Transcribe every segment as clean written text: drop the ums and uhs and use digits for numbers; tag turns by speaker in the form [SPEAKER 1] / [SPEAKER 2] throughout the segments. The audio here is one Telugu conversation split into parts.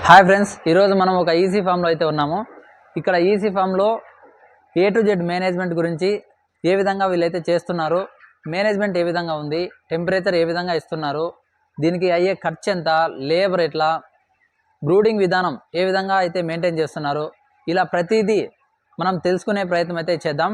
[SPEAKER 1] హాయ్ ఫ్రెండ్స్, ఈరోజు మనం ఒక ఈసీ ఫామ్లో అయితే ఉన్నాము. ఇక్కడ ఈసీ ఫామ్లో A to Z మేనేజ్మెంట్ గురించి ఏ విధంగా వీళ్ళైతే చేస్తున్నారు, మేనేజ్మెంట్ ఏ విధంగా ఉంది, టెంపరేచర్ ఏ విధంగా ఇస్తున్నారు, దీనికి అయ్యే ఖర్చు ఎంత, లేబర్ ఎట్లా, బ్రూడింగ్ విధానం ఏ విధంగా అయితే మెయింటైన్ చేస్తున్నారు, ఇలా ప్రతిదీ మనం తెలుసుకునే ప్రయత్నం అయితే చేద్దాం.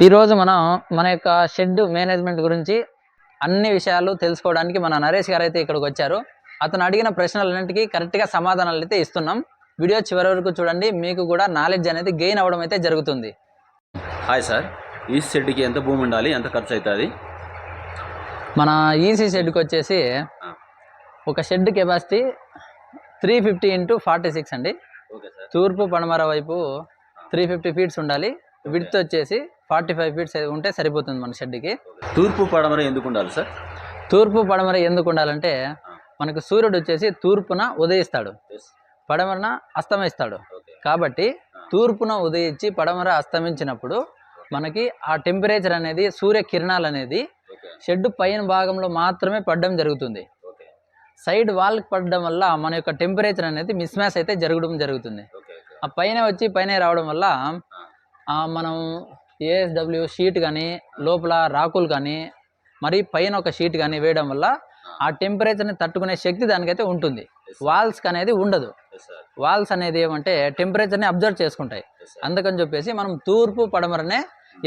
[SPEAKER 1] ఈరోజు మనం మన యొక్క షెడ్ మేనేజ్మెంట్ గురించి అన్ని విషయాలు తెలుసుకోవడానికి మన నరేష్ గారు అయితే ఇక్కడికి వచ్చారు. అతను అడిగిన ప్రశ్నలన్నింటికి కరెక్ట్గా సమాధానాలు అయితే ఇస్తున్నాం. వీడియో చివరి వరకు చూడండి, మీకు కూడా నాలెడ్జ్ అనేది గెయిన్ అవ్వడం అయితే జరుగుతుంది.
[SPEAKER 2] హాయ్ సార్, ఈ షెడ్కి ఎంత భూమి ఉండాలి, ఎంత ఖర్చు అవుతుంది?
[SPEAKER 1] మన ఈసీ షెడ్కి వచ్చేసి ఒక షెడ్ కెపాసిటీ 350 × 46 అండి.
[SPEAKER 2] Okay sir.
[SPEAKER 1] తూర్పు పడమర వైపు 350 ఫీట్స్ ఉండాలి. విడ్త్ వచ్చేసి 45 ఫీట్స్ ఉంటే సరిపోతుంది మన షెడ్కి.
[SPEAKER 2] తూర్పు పడమర ఎందుకు ఉండాలి సార్?
[SPEAKER 1] తూర్పు పడమర ఎందుకు ఉండాలంటే మనకు సూర్యుడు వచ్చేసి తూర్పున ఉదయిస్తాడు, పడమరన అస్తమిస్తాడు. కాబట్టి తూర్పున ఉదయించి పడమర అస్తమించినప్పుడు మనకి ఆ టెంపరేచర్ అనేది, సూర్య కిరణాలు అనేది షెడ్ పైన భాగంలో మాత్రమే పడడం జరుగుతుంది. సైడ్ వాల్కి పడడం వల్ల మన యొక్క టెంపరేచర్ అనేది మిస్ మ్యాచ్ అయితే జరుగుతుంది. ఆ పైన వచ్చి పైన రావడం వల్ల మనం ఏఎస్డబ్ల్యూ షీట్ కానీ, లోపల రాకులు కానీ, మరి పైన ఒక షీట్ కానీ వేయడం వల్ల ఆ టెంపరేచర్ని తట్టుకునే శక్తి దానికైతే ఉంటుంది. వాల్స్కి అనేది ఉండదు. వాల్స్ అనేది ఏమంటే టెంపరేచర్ని అబ్జర్వ్ చేసుకుంటాయి. అందుకని చెప్పేసి మనం తూర్పు పడమరనే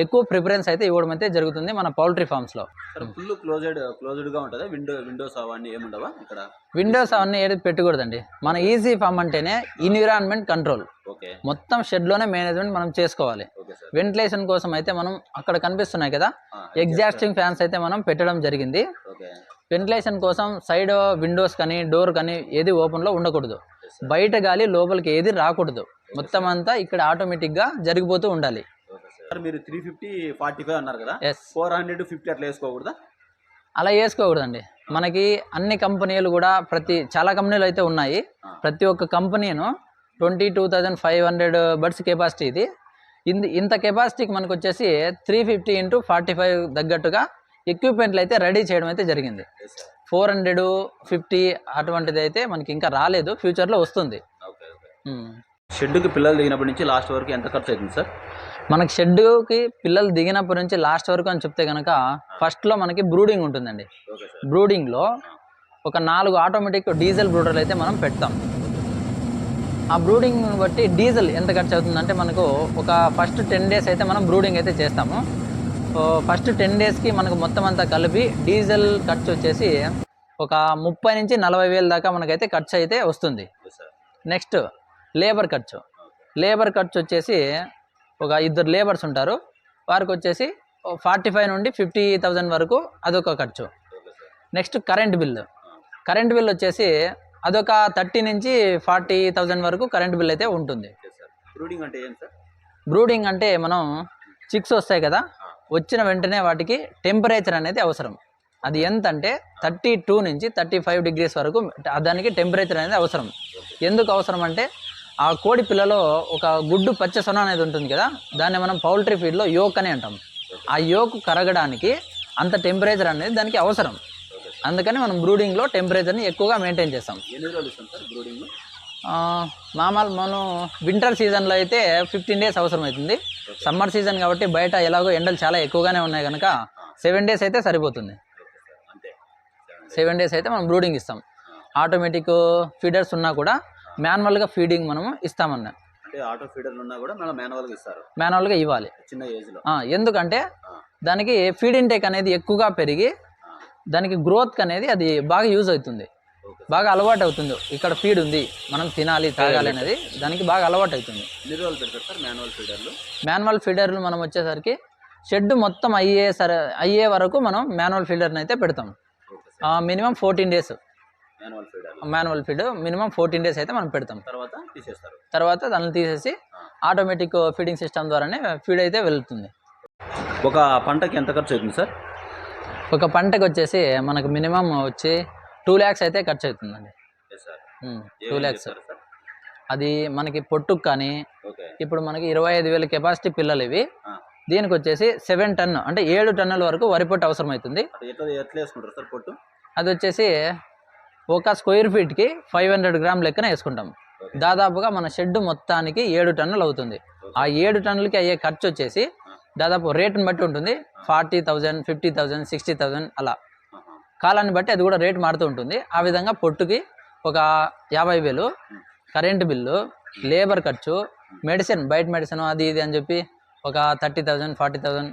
[SPEAKER 1] ఎక్కువ ప్రిఫరెన్స్ అయితే ఇవ్వడం అయితే జరుగుతుంది మన పౌల్ట్రీ ఫార్మ్స్లో.
[SPEAKER 2] ఫుల్ క్లోజ్డ్గా ఉంటుందా? విండోస్ అవన్నీ ఏముండవా ఇక్కడ?
[SPEAKER 1] విండోస్ అవన్నీ ఏది పెట్టకూడదండి. మన ఈసీ ఫార్మ్ అంటేనే ఎన్విరాన్మెంట్ కంట్రోల్. మొత్తం షెడ్లోనే మేనేజ్మెంట్ మనం చేసుకోవాలి. వెంటిలేషన్ కోసం అయితే మనం అక్కడ కనిపిస్తున్నాయి కదా, ఎగ్జాస్టింగ్ ఫ్యాన్స్ అయితే మనం పెట్టడం జరిగింది. వెంటిలేషన్ కోసం సైడ్ విండోస్ కానీ, డోర్ కానీ ఏది ఓపెన్లో ఉండకూడదు. బయట గాలి లోపలికి ఏది రాకూడదు. మొత్తం అంతా ఇక్కడ ఆటోమేటిక్గా జరిగిపోతూ ఉండాలి.
[SPEAKER 2] మీరు 350 45 అన్నారు కదా, 450 అట్లా వేసుకోకూడదా?
[SPEAKER 1] అలా వేసుకోకూడదండి. మనకి అన్ని కంపెనీలు కూడా చాలా కంపెనీలు అయితే ఉన్నాయి. ప్రతి ఒక్క కంపెనీను 22,500 బర్డ్స్ కెపాసిటీ ఇది. ఇంత కెపాసిటీకి మనకు వచ్చేసి 350 × 45 తగ్గట్టుగా ఎక్విప్మెంట్లు అయితే రెడీ చేయడం అయితే జరిగింది. 450 అటువంటిది అయితే మనకి ఇంకా రాలేదు, ఫ్యూచర్లో వస్తుంది.
[SPEAKER 2] షెడ్కి పిల్లలు దిగినప్పటి నుంచి లాస్ట్ వరకు ఎంత ఖర్చు అవుతుంది సార్?
[SPEAKER 1] మనకి షెడ్కి పిల్లలు దిగినప్పటి నుంచి లాస్ట్ వరకు అని చెప్తే కనుక, ఫస్ట్లో మనకి బ్రూడింగ్ ఉంటుందండి. బ్రూడింగ్లో ఒక 4 ఆటోమేటిక్ డీజిల్ బ్రూడర్లు అయితే మనం పెడతాం. ఆ బ్రూడింగ్ బట్టి డీజిల్ ఎంత ఖర్చు అవుతుందంటే మనకు ఒక ఫస్ట్ 10 డేస్ అయితే మనం బ్రూడింగ్ అయితే చేస్తాము. ఫస్ట్ 10 డేస్కి మనకు మొత్తం అంతా కలిపి డీజిల్ ఖర్చు వచ్చేసి ఒక 30 నుంచి 40 వేల దాకా మనకైతే ఖర్చు అయితే వస్తుంది. నెక్స్ట్ లేబర్ ఖర్చు వచ్చేసి ఒక 2 లేబర్స్ ఉంటారు, వారికి వచ్చేసి 45 నుండి 50,000 వరకు అదొక ఖర్చు. నెక్స్ట్ కరెంట్ బిల్ వచ్చేసి అదొక 30 నుంచి 40,000 వరకు కరెంట్ బిల్ అయితే ఉంటుంది.
[SPEAKER 2] బ్రూడింగ్ అంటే ఏం సార్?
[SPEAKER 1] బ్రూడింగ్ అంటే మనం చిక్స్ వస్తాయి కదా, వచ్చిన వెంటనే వాటికి టెంపరేచర్ అనేది అవసరం. అది ఎంత అంటే 32 నుంచి 35 డిగ్రీస్ వరకు దానికి టెంపరేచర్ అనేది అవసరం. ఎందుకు అవసరం అంటే ఆ కోడి పిల్లలో ఒక గుడ్డు పచ్చ సొన అనేది ఉంటుంది కదా, దాన్ని మనం పౌల్ట్రీ ఫీడ్లో యోక్ అని అంటాం. ఆ యోక్ కరగడానికి అంత టెంపరేచర్ అనేది దానికి అవసరం. అందుకని మనం బ్రూడింగ్లో టెంపరేచర్ని ఎక్కువగా మెయింటైన్ చేస్తాం.
[SPEAKER 2] ఎన్ని రోజులు ఇస్తాం సార్ బ్రూడింగ్?
[SPEAKER 1] మనం వింటర్ సీజన్లో అయితే 15 డేస్ అవసరం అవుతుంది. సమ్మర్ సీజన్ కాబట్టి బయట ఎలాగో ఎండలు చాలా ఎక్కువగానే ఉన్నాయి కనుక 7 డేస్ అయితే సరిపోతుంది. 7 డేస్ అయితే మనం బ్రూడింగ్ ఇస్తాం. ఆటోమేటిక్ ఫీడర్స్ ఉన్నా కూడా మాన్యువల్గా ఫీడింగ్ మనము ఇస్తామన్నా.
[SPEAKER 2] అంటే ఆటో ఫీడర్లు ఉన్నా కూడా మనం
[SPEAKER 1] మాన్యువల్గా ఇవ్వాలి
[SPEAKER 2] చిన్న ఏజ్లో.
[SPEAKER 1] ఎందుకంటే దానికి ఫీడ్ ఇంటేక్ అనేది ఎక్కువగా పెరిగి దానికి గ్రోత్ అనేది అది బాగా యూజ్ అవుతుంది. బాగా అలవాటు అవుతుంది. ఇక్కడ ఫీడ్ ఉంది, మనం తినాలి తాగాలి అనేది దానికి బాగా అలవాటు అవుతుంది.
[SPEAKER 2] ఎన్ని రోజులు పెడతారు సార్ మాన్యువల్ ఫీడర్లు?
[SPEAKER 1] మాన్యువల్ ఫీడర్లు మనం వచ్చేసరికి షెడ్ మొత్తం అయ్యే వరకు మనం మాన్యువల్ ఫీడర్ని అయితే పెడతాం. Minimum 14 days manual feed, minimum 14 days అయితే మనం పెడతాం. తర్వాత దాన్ని తీసేసి ఆటోమేటిక్ ఫీడింగ్ సిస్టమ్ ద్వారానే ఫీడ్ అయితే వెళ్తుంది.
[SPEAKER 2] ఒక పంటకి ఎంత ఖర్చు అవుతుంది సార్?
[SPEAKER 1] ఒక పంటకు వచ్చేసి మనకు మినిమం వచ్చి 2 lakhs అయితే ఖర్చు అవుతుందండి. 2 lakhs. అది మనకి పొట్టుకు కానీ ఇప్పుడు మనకి 25,000 కెపాసిటీ పిల్లలు ఇవి. దీనికి వచ్చేసి 7 టన్ అంటే 7 టన్నుల వరకు వరి పొట్టు అవసరం అవుతుంది. అది వచ్చేసి ఒక స్క్వేర్ ఫీట్కి 500 గ్రామ్ లెక్కన వేసుకుంటాం. దాదాపుగా మన షెడ్ మొత్తానికి 7 టన్నులు అవుతుంది. ఆ 7 టన్నులకి అయ్యే ఖర్చు వచ్చేసి దాదాపు రేటుని బట్టి ఉంటుంది. 40,000, 50,000, 60,000 అలా కాలాన్ని బట్టి అది కూడా రేటు మారుతూ ఉంటుంది. ఆ విధంగా పొట్టుకి ఒక 50,000, కరెంటు బిల్లు, లేబర్ ఖర్చు, మెడిసిన్ బయట మెడిసిన్ అది ఇది అని చెప్పి ఒక 30,000, 40,000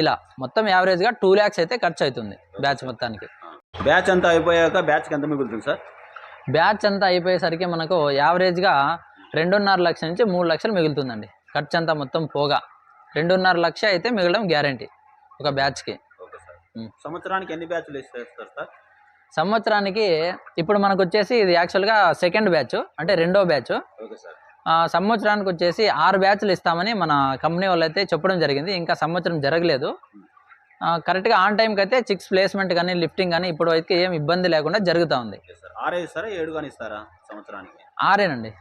[SPEAKER 1] ఇలా మొత్తం యావరేజ్గా 2 lakhs అయితే ఖర్చు అవుతుంది బ్యాచ్ మొత్తానికి.
[SPEAKER 2] బ్యాచ్ అంతా అయిపోయాక బ్యాచ్కి ఎంత మిగులుతుంది సార్?
[SPEAKER 1] బ్యాచ్ అంతా అయిపోయేసరికి మనకు యావరేజ్గా 2.5 లక్షల నుంచి 3 లక్షలు మిగులుతుందండి. ఖర్చు అంతా మొత్తం పోగా 2.5 లక్ష అయితే మిగలడం గ్యారంటీ ఒక బ్యాచ్కి.
[SPEAKER 2] సంవత్సరానికి ఎన్ని బ్యాచ్లు ఇస్తారు సార్?
[SPEAKER 1] సంవత్సరానికి ఇప్పుడు మనకు వచ్చేసి ఇది యాక్చువల్గా సెకండ్ బ్యాచ్ అంటే రెండో బ్యాచ్. సంవత్సరానికి వచ్చేసి 6 బ్యాచ్లు ఇస్తామని మన కంపెనీ వాళ్ళు అయితే చెప్పడం జరిగింది. ఇంకా సంవత్సరం జరగలేదు. కరెక్ట్గా ఆన్ టైంకి అయితే చిక్స్ ప్లేస్మెంట్ కానీ లిఫ్టింగ్ కానీ ఇప్పుడు అయితే ఏం ఇబ్బంది లేకుండా జరుగుతూ ఉంది.
[SPEAKER 2] 7 కానీ ఇస్తారా సంవత్సరానికి?
[SPEAKER 1] 6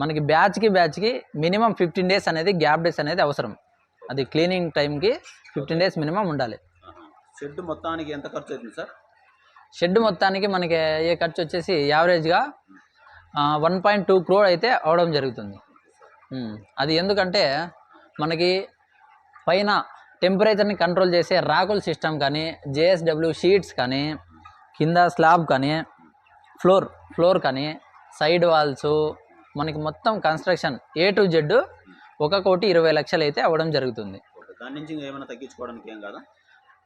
[SPEAKER 1] మనకి బ్యాచ్కి మినిమం 15 డేస్ అనేది గ్యాప్ డేస్ అనేది అవసరం. అది క్లీనింగ్ టైంకి 15 డేస్ మినిమం ఉండాలి.
[SPEAKER 2] షెడ్ మొత్తానికి ఎంత ఖర్చు అవుతుంది సార్?
[SPEAKER 1] షెడ్ మొత్తానికి మనకి ఏ ఖర్చు వచ్చేసి యావరేజ్గా 1.2 crore అయితే అవడం జరుగుతుంది. అది ఎందుకంటే మనకి పైన టెంపరేచర్ని కంట్రోల్ చేసే రాకుల్ సిస్టమ్ కానీ, JSW షీట్స్ కానీ, కింద స్లాబ్ కానీ, ఫ్లోర్ కానీ, సైడ్ వాల్స్, మనకి మొత్తం కన్స్ట్రక్షన్ A to Z 1,20 లక్షలు అయితే అవ్వడం జరుగుతుంది.
[SPEAKER 2] దాని నుంచి ఏమైనా తగ్గించుకోవడానికి ఏం కాదా?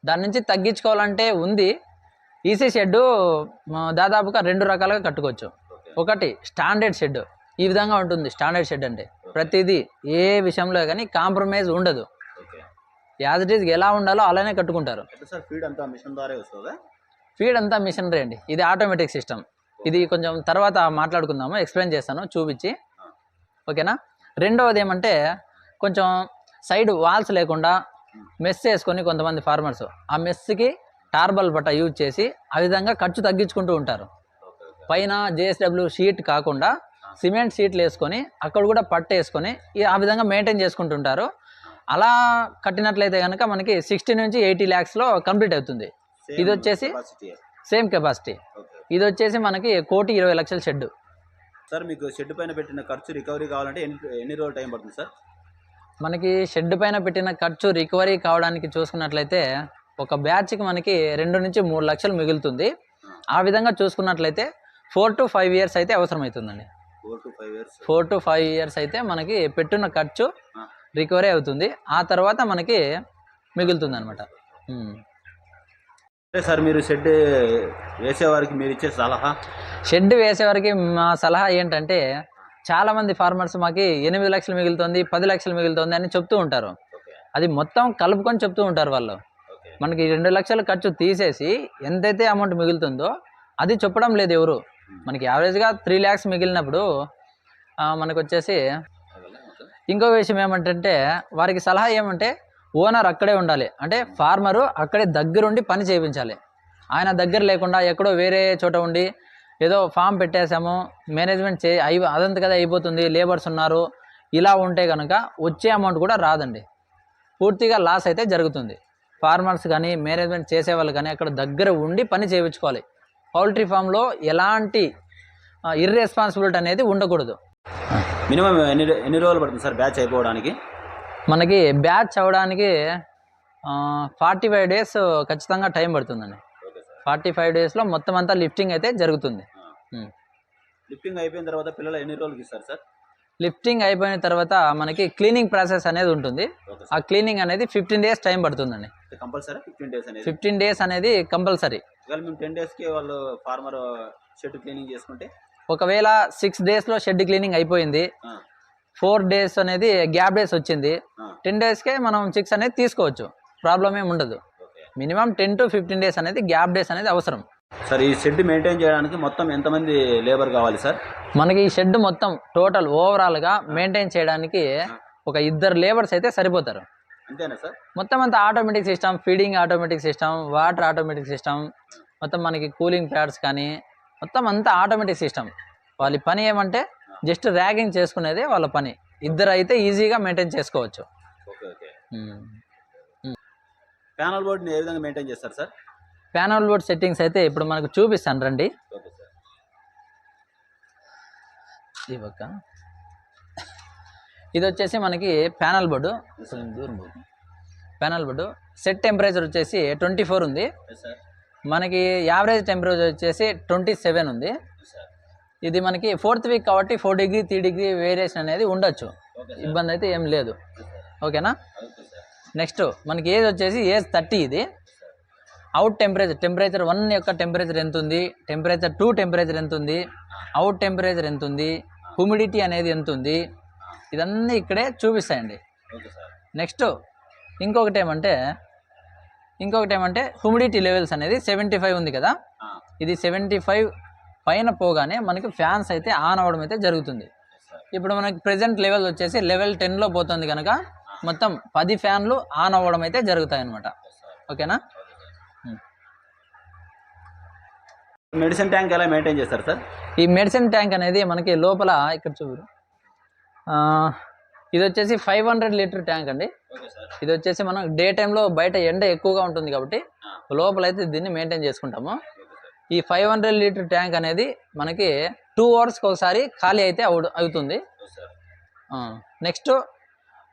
[SPEAKER 1] దాని నుంచి తగ్గించుకోవాలంటే ఉంది. ఈసీ షెడ్ దాదాపుగా 2 రకాలుగా కట్టుకోవచ్చు. ఒకటి స్టాండర్డ్ షెడ్, ఈ విధంగా ఉంటుంది. స్టాండర్డ్ షెడ్ అంటే ప్రతిదీ ఏ విషయంలో కానీ కాంప్రమైజ్ ఉండదు. యాజ్ ఇట్ ఈజ్ ఎలా ఉండాలో అలానే కట్టుకుంటారు.
[SPEAKER 2] ఫీడ్ అంతా మిషన్ ద్వారా వస్తుందా?
[SPEAKER 1] ఫీడ్ అంతా మిషనరీ అండి. ఇది ఆటోమేటిక్ సిస్టమ్. ఇది కొంచెం తర్వాత మాట్లాడుకుందాము, ఎక్స్ప్లెయిన్ చేస్తాను చూపించి, ఓకేనా. రెండవది ఏమంటే కొంచెం సైడ్ వాల్స్ లేకుండా మెస్ వేసుకొని కొంతమంది ఫార్మర్స్ ఆ మెస్కి టార్బల్ బట్ట యూజ్ చేసి ఆ విధంగా ఖర్చు తగ్గించుకుంటూ ఉంటారు. పైన JSW షీట్ కాకుండా సిమెంట్ షీట్లు వేసుకొని అక్కడ కూడా పట్టు వేసుకొని ఆ విధంగా మెయింటైన్ చేసుకుంటుంటారు. అలా కట్టినట్లయితే కనుక మనకి 60 నుంచి 80 lakhsలో కంప్లీట్ అవుతుంది. ఇది వచ్చేసి సేమ్ కెపాసిటీ. ఇది వచ్చేసి మనకి 1,20 లక్షల షెడ్.
[SPEAKER 2] సార్ మీకు షెడ్ పైన పెట్టిన ఖర్చు రికవరీ కావాలంటే ఎన్ని రోజులు టైం పడుతుంది సార్?
[SPEAKER 1] మనకి షెడ్ పైన పెట్టిన ఖర్చు రికవరీ కావడానికి చూసుకున్నట్లయితే ఒక బ్యాచ్కి మనకి 2 నుంచి 3 లక్షలు మిగులుతుంది. ఆ విధంగా చూసుకున్నట్లయితే 4 to 5 years అయితే అవసరమవుతుందండి. 4 to 5 years అయితే మనకి పెట్టున్న ఖర్చు రికవరీ అవుతుంది. ఆ తర్వాత మనకి మిగులుతుంది అనమాట.
[SPEAKER 2] సార్ మీరు షెడ్ వేసేవారికి మీరు ఇచ్చే సలహా?
[SPEAKER 1] షెడ్ వేసేవారికి మా సలహా ఏంటంటే చాలామంది ఫార్మర్స్ మాకు 8 లక్షలు మిగులుతుంది, 10 లక్షలు మిగులుతుంది అని చెప్తూ ఉంటారు. అది మొత్తం కలుపుకొని చెప్తూ ఉంటారు వాళ్ళు. మనకి 2 లక్షల ఖర్చు తీసేసి ఎంతైతే అమౌంట్ మిగులుతుందో అది చెప్పడం లేదు ఎవరు. మనకి యావరేజ్గా 3 lakhs మిగిలినప్పుడు మనకు వచ్చేసి ఇంకో విషయం ఏమంటే వారికి సలహా ఏమంటే ఓనర్ అక్కడే ఉండాలి. అంటే ఫార్మరు అక్కడే దగ్గరుండి పని చేయించాలి. ఆయన దగ్గర లేకుండా ఎక్కడో వేరే చోట ఉండి ఏదో ఫామ్ పెట్టేసాము మేనేజ్మెంట్ అదంతా కదా అయిపోతుంది, లేబర్స్ ఉన్నారు, ఇలా ఉంటే కనుక వచ్చే అమౌంట్ కూడా రాదండి. పూర్తిగా లాస్ అయితే జరుగుతుంది. ఫార్మర్స్ కానీ మేనేజ్మెంట్ చేసేవాళ్ళు కానీ అక్కడ దగ్గర ఉండి పని చేయించుకోవాలి. పౌల్ట్రీ ఫామ్లో ఎలాంటి ఇర్రెస్పాన్సిబిలిటీ అనేది ఉండకూడదు.
[SPEAKER 2] మినిమం ఎన్ని రోజులు పడుతుంది సార్ బ్యాచ్ అయిపోవడానికి?
[SPEAKER 1] మనకి బ్యాచ్ అవ్వడానికి 45 days ఖచ్చితంగా టైం పడుతుందండి. 45 daysలో మొత్తం అంతా లిఫ్టింగ్ అయితే జరుగుతుంది.
[SPEAKER 2] లిఫ్టింగ్ అయిపోయిన తర్వాత పిల్లలు ఎన్ని రోజులకి ఇస్తారు సార్?
[SPEAKER 1] లిఫ్టింగ్ అయిపోయిన తర్వాత మనకి క్లీనింగ్ ప్రాసెస్ అనేది ఉంటుంది. ఆ క్లీనింగ్ అనేది 15 days టైం పడుతుందండి.
[SPEAKER 2] కంపల్సరీ 15 days అనేది
[SPEAKER 1] 15 days అనేది కంపల్సరీ.
[SPEAKER 2] మేము 10 daysకి వాళ్ళు ఫార్మర్ షెడ్ క్లీనింగ్ చేసుకుంటే
[SPEAKER 1] ఒకవేళ 6 డేస్లో షెడ్ క్లీనింగ్ అయిపోయింది, 4 డేస్ అనేది గ్యాప్ డేస్ వచ్చింది, 10 డేస్కే మనం చిక్స్ అనేది తీసుకోవచ్చు, ప్రాబ్లం ఏమి ఉండదు. మినిమం 10 to 15 డేస్ అనేది గ్యాప్ డేస్ అనేది అవసరం.
[SPEAKER 2] సార్ ఈ షెడ్ మెయింటైన్ చేయడానికి మొత్తం ఎంతమంది లేబర్ కావాలి సార్?
[SPEAKER 1] మనకి ఈ షెడ్ మొత్తం టోటల్ ఓవరాల్గా మెయింటైన్ చేయడానికి ఒక 2 లేబర్స్ అయితే సరిపోతారు.
[SPEAKER 2] అంతేనా సార్?
[SPEAKER 1] మొత్తం అంతా automatic system, feeding automatic system, water automatic system, మొత్తం మనకి కూలింగ్ ప్యాడ్స్ కానీ మొత్తం అంతా ఆటోమేటిక్ సిస్టమ్. వాళ్ళ పని ఏమంటే జస్ట్ ర్యాగింగ్ చేసుకునేదే వాళ్ళ పని. 2 అయితే ఈజీగా మెయింటైన్ చేసుకోవచ్చు.
[SPEAKER 2] Okay okay. ప్యానల్ బోర్డ్ని ఏ విధంగా మెయింటైన్ చేస్తారు సార్?
[SPEAKER 1] ప్యానల్ బోర్డ్ సెట్టింగ్స్ అయితే ఇప్పుడు మనకు చూపిస్తాను రండి.
[SPEAKER 2] Okay sir.
[SPEAKER 1] ఇది వచ్చేసి మనకి panel board. Panel board set temperature వచ్చేసి 24 ఉంది. మనకి యావరేజ్ టెంపరేచర్ వచ్చేసి 27 ఉంది. ఇది మనకి 4th వీక్ కాబట్టి 4 degree 3 degree వేరియేషన్ అనేది ఉండొచ్చు, ఇబ్బంది అయితే ఏం లేదు. ఓకేనా? నెక్స్ట్ మనకి ఏజ్ వచ్చేసి ఏజ్ 30. ఇది అవుట్ టెంపరేచర్ 1 యొక్క టెంపరేచర్ ఎంత ఉంది, టెంపరేచర్ 2 టెంపరేచర్ ఎంత ఉంది, అవుట్ టెంపరేచర్ ఎంత ఉంది, హ్యూమిడిటీ అనేది ఎంత ఉంది, ఇదన్నీ ఇక్కడే చూపిస్తాయండి. నెక్స్ట్ ఇంకొకటి ఏమంటే హ్యూమిడిటీ లెవెల్స్ అనేది 75 ఉంది కదా, ఇది 75 పైన పోగానే మనకి ఫ్యాన్స్ అయితే ఆన్ అవ్వడం అయితే జరుగుతుంది. ఇప్పుడు మనకి ప్రెజెంట్ లెవెల్ వచ్చేసి లెవెల్ 10లో పోతుంది కనుక మొత్తం 10 ఫ్యాన్లు ఆన్ అవ్వడం అయితే జరుగుతాయి అన్నమాట. ఓకేనా?
[SPEAKER 2] మెడిసిన్ ట్యాంక్ ఎలా మెయింటైన్ చేస్తారు సార్?
[SPEAKER 1] ఈ మెడిసిన్ ట్యాంక్ అనేది మనకి లోపల ఇక్కడ చూడు, ఇది వచ్చేసి 500 లీటర్ ట్యాంక్ అండి. ఇది వచ్చేసి మనం డే టైంలో బయట ఎండ ఎక్కువగా ఉంటుంది కాబట్టి లోపల అయితే దీన్ని మెయింటైన్ చేసుకుంటాము. ఈ 500 లీటర్ ట్యాంక్ అనేది మనకి 2 అవర్స్కి ఒకసారి ఖాళీ అయితే అవుతుంది. నెక్స్ట్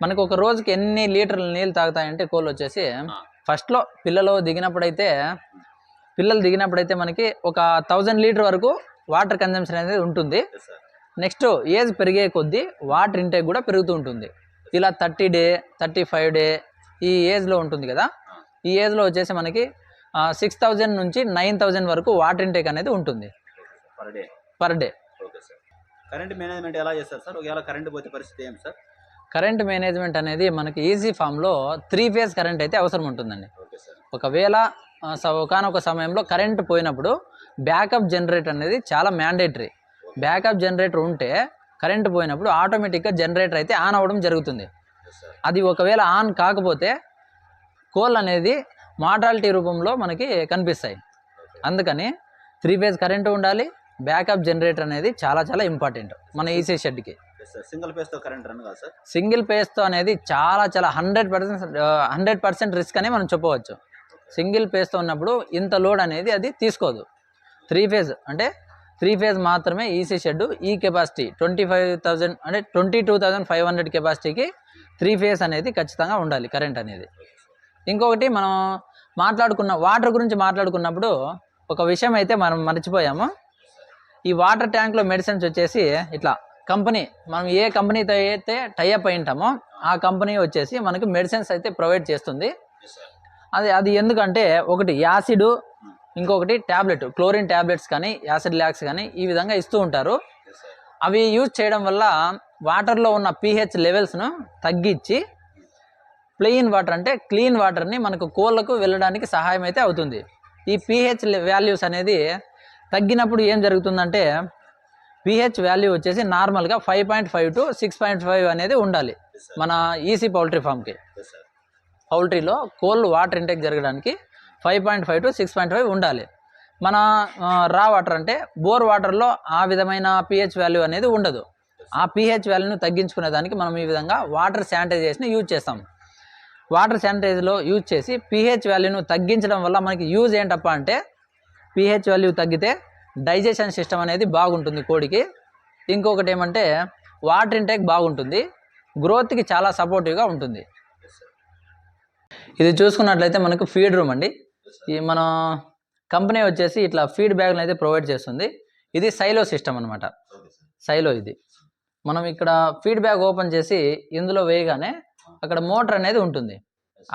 [SPEAKER 1] మనకు ఒక రోజుకి ఎన్ని లీటర్లు నీళ్ళు తాగుతాయంటే కోళ్ళు వచ్చేసి ఫస్ట్లో పిల్లలు దిగినప్పుడైతే మనకి ఒక 1000 లీటర్ వరకు వాటర్ కన్జంప్షన్ అనేది ఉంటుంది. నెక్స్ట్ ఏజ్ పెరిగే కొద్దీ వాటర్ ఇంటేక్ కూడా పెరుగుతూ ఉంటుంది. ఇలా 30 డే 35 డే ఈ ఏజ్లో ఉంటుంది కదా, ఈ ఏజ్లో వచ్చేసి మనకి 6000 నుంచి 9000 వరకు వాటర్ ఇంటేక్ అనేది ఉంటుంది per day.
[SPEAKER 2] Okay sir. Current management ఎలా చేస్తారు సార్? ఒకవేళ కరెంట్ పోతే పరిస్థితి ఏం సార్?
[SPEAKER 1] కరెంట్ మేనేజ్మెంట్ అనేది మనకి ఈజీ ఫామ్లో 3 ఫేజ్ కరెంట్ అయితే అవసరం ఉంటుందండి.
[SPEAKER 2] Okay sir.
[SPEAKER 1] ఒకవేళ ఒకనొక సమయంలో కరెంట్ పోయినప్పుడు బ్యాకప్ జనరేటర్ అనేది చాలా మ్యాండేటరీ. బ్యాకప్ జనరేటర్ ఉంటే కరెంట్ పోయినప్పుడు ఆటోమేటిక్గా జనరేటర్ అయితే ఆన్ అవ్వడం జరుగుతుంది. అది ఒకవేళ ఆన్ కాకపోతే కోల్ అనేది మార్టాలిటీ రూపంలో మనకి కనిపిస్తాయి. అందుకని 3 ఫేజ్ కరెంటు ఉండాలి, బ్యాకప్ జనరేటర్ అనేది చాలా చాలా ఇంపార్టెంట్ మన ఈసీ షెడ్కి.
[SPEAKER 2] సింగిల్ ఫేజ్తో కరెంట్ రన్ కాదు సార్?
[SPEAKER 1] సింగిల్ ఫేజ్తో అనేది చాలా 100% రిస్క్ అని మనం చెప్పవచ్చు. సింగిల్ ఫేజ్తో ఉన్నప్పుడు ఇంత లోడ్ అనేది అది తీసుకోదు. 3 ఫేజ్ అంటే 3 ఫేజ్ మాత్రమే ఈసీ షెడ్. ఈ కెపాసిటీ 25,000 అంటే 22,500 కెపాసిటీకి 3 ఫేజ్ అనేది ఖచ్చితంగా ఉండాలి కరెంట్ అనేది. ఇంకొకటి మనం వాటర్ గురించి మాట్లాడుకున్నప్పుడు ఒక విషయం అయితే మనం మర్చిపోయాము. ఈ వాటర్ ట్యాంక్లో మెడిసిన్స్ వచ్చేసి ఇట్లా కంపెనీ, మనం ఏ కంపెనీతో అయితే టైఅప్ అయి ఉంటామో ఆ కంపెనీ వచ్చేసి మనకి మెడిసిన్స్ అయితే ప్రొవైడ్ చేస్తుంది. అది ఎందుకంటే ఒకటి యాసిడ్, ఇంకొకటి ట్యాబ్లెట్, క్లోరిన్ ట్యాబ్లెట్స్ కానీ యాసిడ్ ల్యాక్స్ కానీ ఈ విధంగా ఇస్తూ ఉంటారు. అవి యూజ్ చేయడం వల్ల వాటర్లో ఉన్న pH లెవెల్స్ను తగ్గించి ప్లెయిన్ వాటర్ అంటే క్లీన్ వాటర్ని మనకు కోళ్ళకు వెళ్ళడానికి సహాయం అయితే అవుతుంది. ఈ pH వాల్యూస్ అనేది తగ్గినప్పుడు ఏం జరుగుతుందంటే pH వాల్యూ వచ్చేసి నార్మల్గా 5.5 to 6.5 అనేది ఉండాలి మన ఈసీ పౌల్ట్రీ ఫామ్కి. పౌల్ట్రీలో కోళ్ళు వాటర్ ఇంటేక్ జరగడానికి 5.5 to 6.5 ఉండాలి. మన రా వాటర్ అంటే బోర్ వాటర్లో ఆ విధమైన pH వాల్యూ అనేది ఉండదు. ఆ pH వాల్యూను తగ్గించుకునే దానికి మనం ఈ విధంగా వాటర్ శానిటైజేషన్ యూజ్ చేస్తాం. వాటర్ శానిటైజర్లో యూజ్ చేసి pH వాల్యూను తగ్గించడం వల్ల మనకి యూజ్ ఏంటప్ప అంటే pH వాల్యూ తగ్గితే డైజెషన్ సిస్టమ్ అనేది బాగుంటుంది కోడికి. ఇంకొకటి ఏమంటే వాటర్ ఇంటేక్ బాగుంటుంది, గ్రోత్కి చాలా సపోర్టివ్గా ఉంటుంది. ఇది చూసుకున్నట్లయితే మనకు ఫీడ్ రూమ్ అండి. ఈ మన కంపెనీ వచ్చేసి ఇట్లా ఫీడ్ బ్యాగ్లను అయితే ప్రొవైడ్ చేస్తుంది. ఇది సైలో సిస్టమ్ అనమాట. సైలో ఇది మనం ఇక్కడ ఫీడ్ బ్యాగ్ ఓపెన్ చేసి ఇందులో వేయగానే అక్కడ మోటార్ అనేది ఉంటుంది.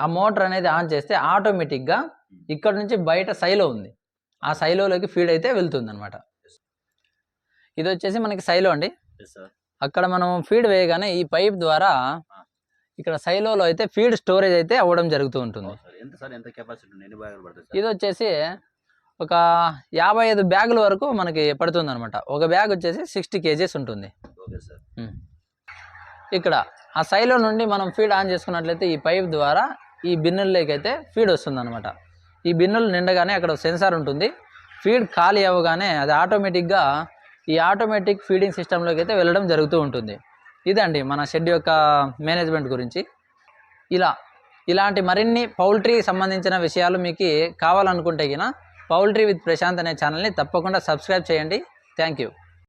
[SPEAKER 1] ఆ మోటార్ అనేది ఆన్ చేస్తే ఆటోమేటిక్గా ఇక్కడ నుంచి బయట సైలో ఉంది, ఆ సైలోలోకి ఫీడ్ అయితే వెళ్తుంది అనమాట. ఇది వచ్చేసి మనకి సైలో అండి.
[SPEAKER 2] Yes sir.
[SPEAKER 1] అక్కడ మనం ఫీడ్ వేయగానే ఈ పైప్ ద్వారా ఇక్కడ సైలోలో అయితే ఫీడ్ స్టోరేజ్ అయితే అవ్వడం జరుగుతూ ఉంటుంది.
[SPEAKER 2] ఎంత సార్, ఎంత కెపాసిటీ ఉంది, ఎన్ని బ్యాగులు పడుతుంది?
[SPEAKER 1] ఇది వచ్చేసి ఒక 55 బ్యాగుల వరకు మనకి పడుతుంది అనమాట. ఒక బ్యాగ్ వచ్చేసి 60 kgs ఉంటుంది.
[SPEAKER 2] Okay sir.
[SPEAKER 1] ఇక్కడ ఆ సైలో నుండి మనం ఫీడ్ ఆన్ చేసుకున్నట్లయితే ఈ పైప్ ద్వారా ఈ బిన్నుల్లోకి అయితే ఫీడ్ వస్తుంది అనమాట. ఈ బిన్నులు నిండగానే అక్కడ సెన్సార్ ఉంటుంది. ఫీడ్ ఖాళీ అవ్వగానే అది ఆటోమేటిక్గా ఈ ఆటోమేటిక్ ఫీడింగ్ సిస్టంలోకి అయితే వెళ్ళడం జరుగుతూ ఉంటుంది. ఇదండి మన షెడ్ యొక్క మేనేజ్మెంట్ గురించి. ఇలాంటి మరిన్ని పౌల్ట్రీ సంబంధించిన విషయాలు మీకు కావాలనుకుంటే గిన పౌల్ట్రీ విత్ ప్రశాంత్ అనే ఛానల్ని తప్పకుండా సబ్స్క్రైబ్ చేయండి. Thank you.